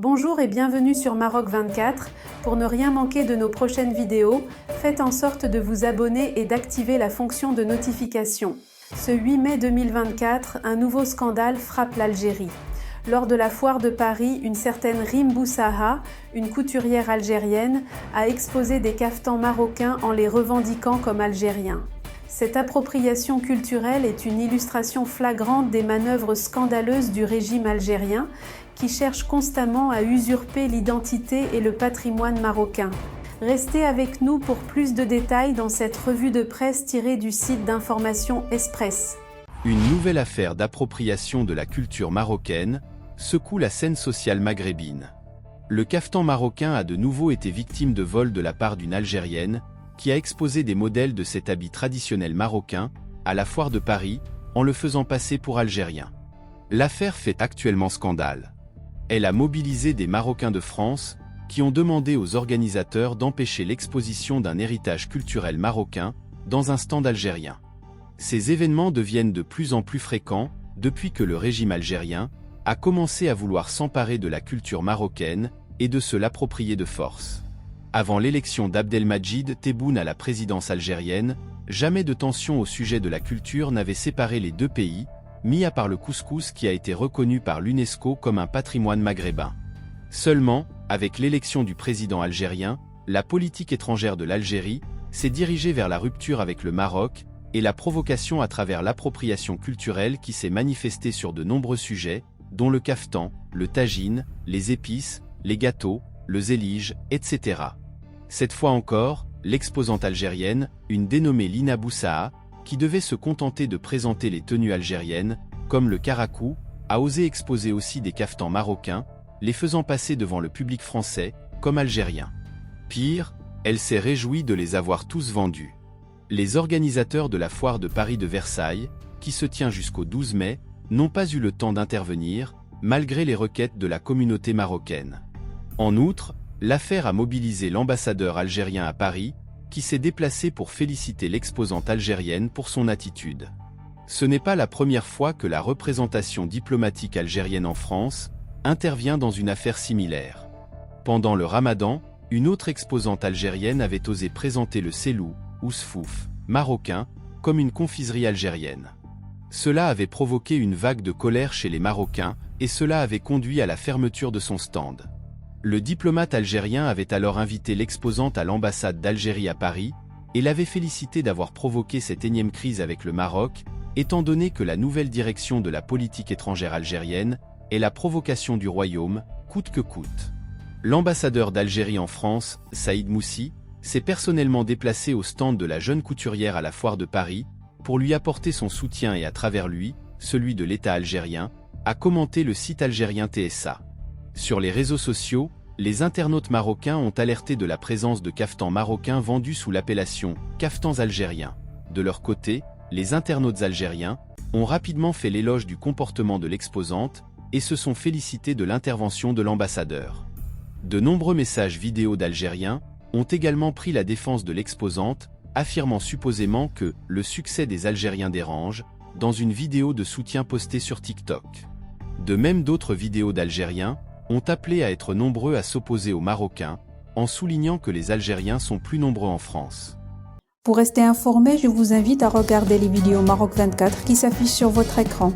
Bonjour et bienvenue sur Maroc 24. Pour ne rien manquer de nos prochaines vidéos, faites en sorte de vous abonner et d'activer la fonction de notification. Ce 8 mai 2024, un nouveau scandale frappe l'Algérie. Lors de la foire de Paris, une certaine Rim Boussaha, une couturière algérienne, a exposé des caftans marocains en les revendiquant comme algériens. Cette appropriation culturelle est une illustration flagrante des manœuvres scandaleuses du régime algérien qui cherche constamment à usurper l'identité et le patrimoine marocain. Restez avec nous pour plus de détails dans cette revue de presse tirée du site d'information Express. Une nouvelle affaire d'appropriation de la culture marocaine secoue la scène sociale maghrébine. Le caftan marocain a de nouveau été victime de vol de la part d'une Algérienne qui a exposé des modèles de cet habit traditionnel marocain à la foire de Paris en le faisant passer pour algérien. L'affaire fait actuellement scandale. Elle a mobilisé des Marocains de France qui ont demandé aux organisateurs d'empêcher l'exposition d'un héritage culturel marocain dans un stand algérien. Ces événements deviennent de plus en plus fréquents depuis que le régime algérien a commencé à vouloir s'emparer de la culture marocaine et de se l'approprier de force. Avant l'élection d'Abdelmadjid Tebboune à la présidence algérienne, jamais de tension au sujet de la culture n'avait séparé les deux pays, mis à part le couscous qui a été reconnu par l'UNESCO comme un patrimoine maghrébin. Seulement, avec l'élection du président algérien, la politique étrangère de l'Algérie s'est dirigée vers la rupture avec le Maroc et la provocation à travers l'appropriation culturelle qui s'est manifestée sur de nombreux sujets, dont le caftan, le tagine, les épices, les gâteaux, le zélige, etc. Cette fois encore, l'exposante algérienne, une dénommée Lina Boussaha, qui devait se contenter de présenter les tenues algériennes, comme le karakou, a osé exposer aussi des caftans marocains, les faisant passer devant le public français, comme algériens. Pire, elle s'est réjouie de les avoir tous vendus. Les organisateurs de la foire de Paris de Versailles, qui se tient jusqu'au 12 mai, n'ont pas eu le temps d'intervenir, malgré les requêtes de la communauté marocaine. En outre, l'affaire a mobilisé l'ambassadeur algérien à Paris, qui s'est déplacé pour féliciter l'exposante algérienne pour son attitude. Ce n'est pas la première fois que la représentation diplomatique algérienne en France intervient dans une affaire similaire. Pendant le Ramadan, une autre exposante algérienne avait osé présenter le selou, ou sfouf, marocain, comme une confiserie algérienne. Cela avait provoqué une vague de colère chez les Marocains, et cela avait conduit à la fermeture de son stand. Le diplomate algérien avait alors invité l'exposante à l'ambassade d'Algérie à Paris, et l'avait félicité d'avoir provoqué cette énième crise avec le Maroc, étant donné que la nouvelle direction de la politique étrangère algérienne est la provocation du royaume, coûte que coûte. L'ambassadeur d'Algérie en France, Saïd Moussi, s'est personnellement déplacé au stand de la jeune couturière à la foire de Paris, pour lui apporter son soutien et à travers lui, celui de l'État algérien, a commenté le site algérien TSA. Sur les réseaux sociaux, les internautes marocains ont alerté de la présence de caftans marocains vendus sous l'appellation « caftans algériens ». De leur côté, les internautes algériens ont rapidement fait l'éloge du comportement de l'exposante et se sont félicités de l'intervention de l'ambassadeur. De nombreux messages vidéo d'Algériens ont également pris la défense de l'exposante, affirmant supposément que « le succès des Algériens dérange » dans une vidéo de soutien postée sur TikTok. De même d'autres vidéos d'Algériens ont appelé à être nombreux à s'opposer aux Marocains, en soulignant que les Algériens sont plus nombreux en France. Pour rester informé, je vous invite à regarder les vidéos Maroc 24 qui s'affichent sur votre écran.